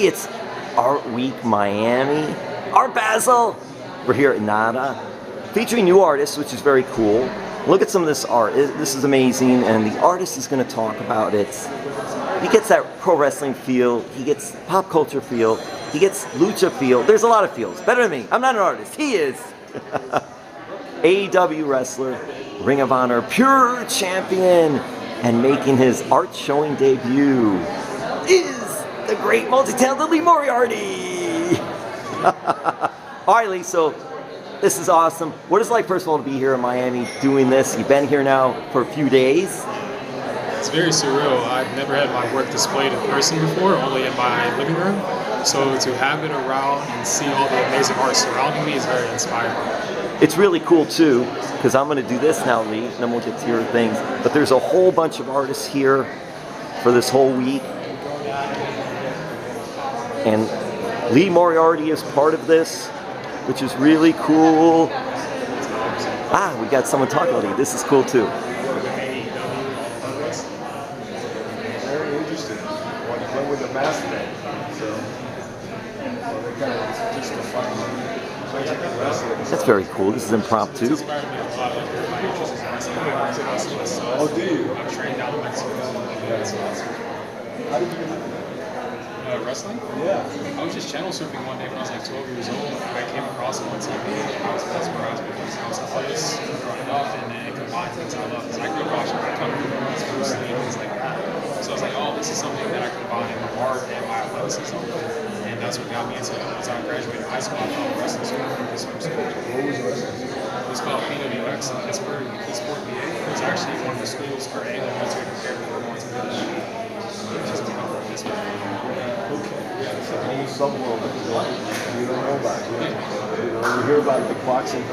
Hey, it's Art Week Miami. Art Basel. We're here at NADA, featuring new artists, which is very cool. Look at some of this art. This is amazing, and the artist is going to talk about it. He gets that pro wrestling feel. He gets pop culture feel. He gets lucha feel. There's a lot of feels. Better than me. I'm not an artist. He is. AEW wrestler, Ring of Honor pure champion, and making his art showing debut is the great multi-talented Lee Moriarty. All right, Lee, so this is awesome. What is it like, first of all, to be here in Miami doing this? You've been here now for a few days. It's very surreal. I've never had my work displayed in person before, only in my living room. So to have it around and see all the amazing art surrounding me is very inspiring. It's really cool too, because I'm going to do this now, Lee, and then we'll get to your things. But there's a whole bunch of artists here for this whole week. And Lee Moriarty is part of this, which is really cool. Ah, we got someone talking to Lee. This is cool too. Very interesting. Went with the mask thing. So they kind of just a fun. That's very cool. This is impromptu. Oh, do you? I've trained down in Mexico. How did you get wrestling? Yeah. I was just channel surfing one day when I was like 12 years old. I came across it on TV. I was mesmerized because I was an artist growing up, and then it combined things I love. Because I grew up watching Kung Fu movies, Bruce Lee, things like that. So I was like, oh, this is something that I combine my art and my athleticism. And that's what got me into it. Once I graduated high school, I found wrestling school in Pittsburgh. What was wrestling? It was called PWX in Pittsburgh, Pittsburgh, PA. It was actually one of the schools for anyone who wanted to prepare for going to Pittsburgh. Okay. It's a whole subworld that you don't know about. You hear about the boxing,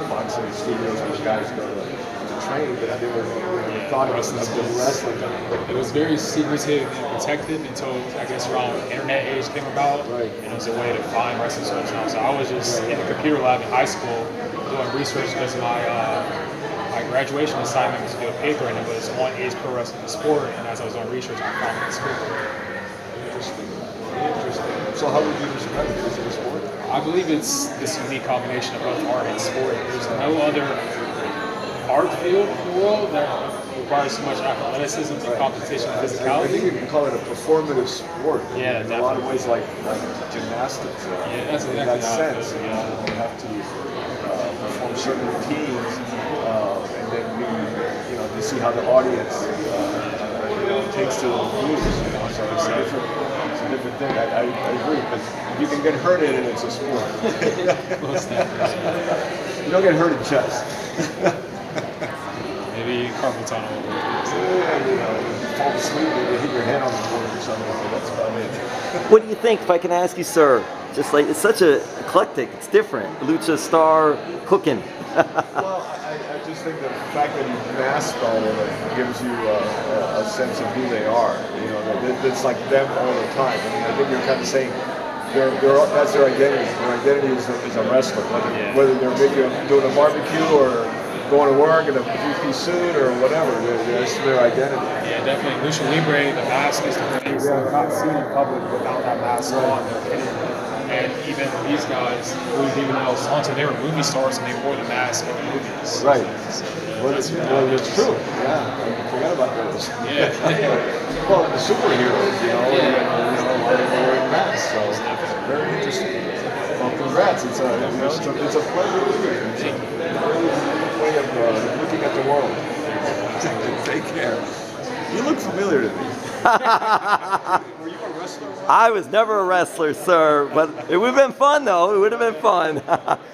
boxing studios where guys go to train, but I never thought of the wrestling. It was very secretive and protected until, I guess, around internet age came about. Right. And it was a way to find wrestling schools now. So I was just in the computer lab in high school doing research because my graduation assignment was to do a paper, and it was on age pro wrestling and sport. And as I was doing research, I found that school. Interesting. So how would you describe it? Is it a sport? I believe it's this unique combination of both art and sport. There's no other art field in the world that requires so much athleticism and competition and physicality. I think you can call it a performative sport. Yeah, in a lot of ways, like gymnastics. Yeah, that's exactly in that how sense. You have to perform certain routines, and then you see how the audience takes to those moves. So it's a different thing. I agree, because you can get hurt in it, it's a sport. You don't get hurt in chess. Maybe carpal tunnel. Yeah, you fall asleep and you hit your head on the board or something, but that's about it. What do you think, if I can ask you, sir? Just like, it's such a eclectic, it's different. Lucha star cooking. Well, I just think the fact that he's masked all of it gives you a sense of who they are. It's like them all the time. I mean, I think you're kind of saying that's their identity. Their identity is a wrestler. Whether they're doing a barbecue or going to work in a three-piece suit or whatever, that's their identity. Yeah, definitely. Lucha Libre, the mask is the face. They're not seen in public without that mask on. And even these guys, who even know Santo, they were movie stars and they wore the mask in the movies. Right. Well, it's true. Yeah, I forgot about those. Yeah. Well, the superheroes, they're wearing masks, so very interesting. Well, congrats. It's a pleasure to be here. It's a way of looking at the world. Take care. You look familiar to me. Were you a wrestler? I was never a wrestler, sir, but it would have been fun, though. It would have been fun.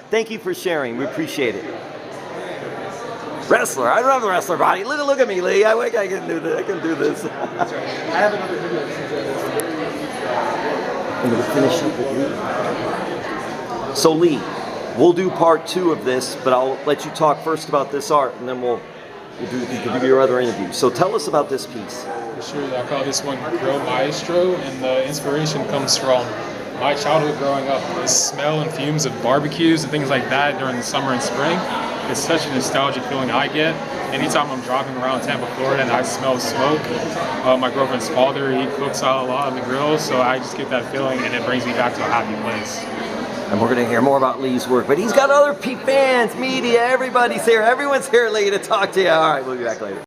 Thank you for sharing. We appreciate it. Wrestler. I don't have a wrestler body. Look at me, Lee. I can do this. I can do this. I have another video. I'm going to finish up with Lee. So, Lee, we'll do part 2 of this, but I'll let you talk first about this art, and then you can do your other interview. So tell us about this piece. Sure, I call this one Grill Maestro, and the inspiration comes from my childhood growing up. The smell and fumes of barbecues and things like that during the summer and spring. It's such a nostalgic feeling I get. anytime I'm driving around Tampa, Florida, and I smell smoke, my girlfriend's father, he cooks out a lot on the grill, so I just get that feeling, and it brings me back to a happy place. And we're going to hear more about Lee's work, but he's got other fans, media, everybody's here. Everyone's here, Lee, to talk to you. All right, we'll be back later.